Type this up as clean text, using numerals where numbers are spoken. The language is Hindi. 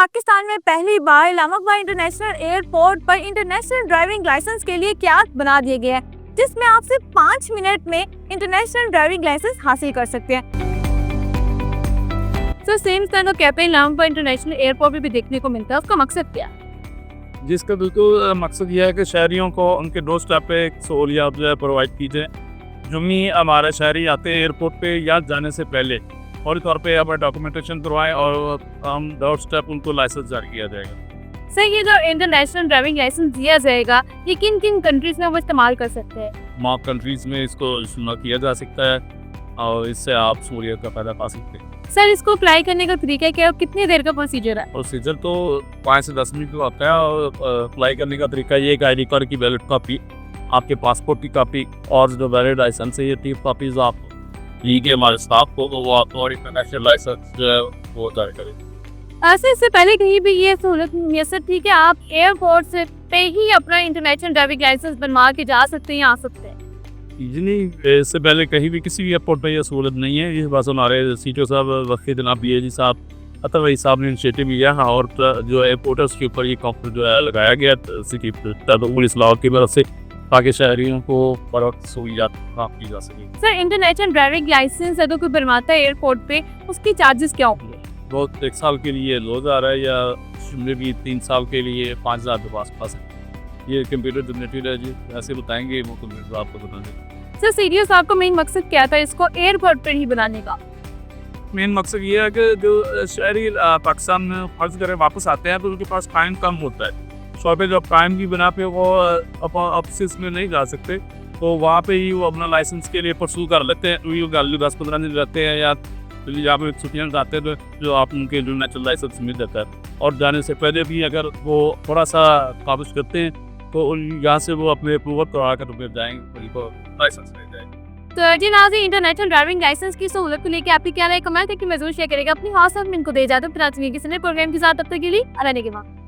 पाकिस्तान में पहली बार इलाहाबाद इंटरनेशनल एयरपोर्ट पर इंटरनेशनल ड्राइविंग लाइसेंस के लिए क्या बना दिया गया है, जिसमें आप सिर्फ 5 मिनट में इंटरनेशनल ड्राइविंग लाइसेंस हासिल कर सकते हैं। सर सेम तरह का कैफे इलाहाबाद इंटरनेशनल एयरपोर्ट पे भी देखने को मिलता है, उसका मकसद क्या है? जिसका बिल्कुल मकसद यह है कि शहरियों को उनके डोर स्टेप पे एक सहूलियात जो है प्रोवाइड की जाए। जो भी हमारे शहरी आते हैं एयरपोर्ट पे या जाने से पहले फौरी तौर पे हमें डॉक्यूमेंटेशन करवाएं और हम डोर स्टेप उनको लाइसेंस जारी किया जाएगा। सर ये जो इंटरनेशनल ड्राइविंग लाइसेंस दिया जाएगा ये किन किन कंट्रीज में वो इस्तेमाल कर सकते हैं? मार्क कंट्रीज़ में इसको इस्तेमाल किया जा सकता है और इससे आप सहूलियत का फ़ायदा पा सकते हैं। सर इसको अप्लाई करने का तरीका क्या है और कितनी देर का प्रोसीजर है? प्रोसीजर तो 5 से 10 मिनट का होता है और अप्लाई करने का तरीका ये है कि ID कार्ड की वैलिड कॉपी, आपके पासपोर्ट की कॉपी और जो वैलिड लाइसेंस है ये 3 कॉपीज आप लीजिए हमारे स्टाफ को, वो आप और इंटरनेशनल लाइसेंस जो है वो जारी करें। ऐसे इससे पहले कहीं भी ये सहूलत मैसर थी कि आप एयरपोर्ट से पे ही अपना इंटरनेशनल ड्राइविंग लाइसेंस बनवा के जा सकते हैं या आ सकते हैं? नहीं, इससे पहले कहीं भी किसी भी एयरपोर्ट पर यह सहूलत नहीं है। ये बस हमारे CTO साहब वक्त जनाब BAG साहब अतर भाई साहब ने इनिशिएटिव लिया और जो एयरपोर्टर्स के ऊपर ये कॉम्पोनेंट जो है लगाया गया सिटी पुलिस लॉ की तरफ से, ताकि शहरियों को फरोख्त सहूलियात प्राप्त की जा सके। सर इंटरनेशनल ड्राइविंग लाइसेंस अगर कोई बनवाता है एयरपोर्ट पे उसकी चार्जेस क्या होंगे? वो 1 साल के लिए 2000 है या शिमले भी 3 साल के लिए 5000 के पास है। ये कंप्यूटर जनरेटेड है जी, ऐसे बताएंगे वो कंप्यूटर आपको बता देंगे। सर CTO साहब का मेन मकसद क्या था इसको एयरपोर्ट पर ही बनाने का? मेन मकसद ये है कि जो शहरी पाकिस्तान में फर्ज करें वापस आते हैं तो उनके पास टाइम कम होता है। शॉप पे जब टाइम की बना पे वो ऑफिस में नहीं जा सकते तो वहाँ पे ही वो अपना लाइसेंस के लिए परसू कर लेते हैं। तो 10-15 दिन रहते हैं या जहाँ पे छुट्टियाँ जाते हैं तो जो आप उनके जो नेचुरल लाइसेंस मिल जाता है। और जाने से पहले भी अगर वो थोड़ा सा काबिज करते हैं तो यहाँ से वो अपने अप्रूवल करवा कर फिर जाएंगे, उनको लाइसेंस ले जाएंगे। तो जी नाज़रीन, इंटरनेशनल ड्राइविंग लाइसेंस की सहूलत को लेकर आपकी क्या राय कमेंट है कि मैं जरूर शेयर करेगा अपनी खास इनको दे जाते हैं। फिर आज किसी नए प्रोग्राम के साथ, तब तक के लिए अल्लाह ने के बाद।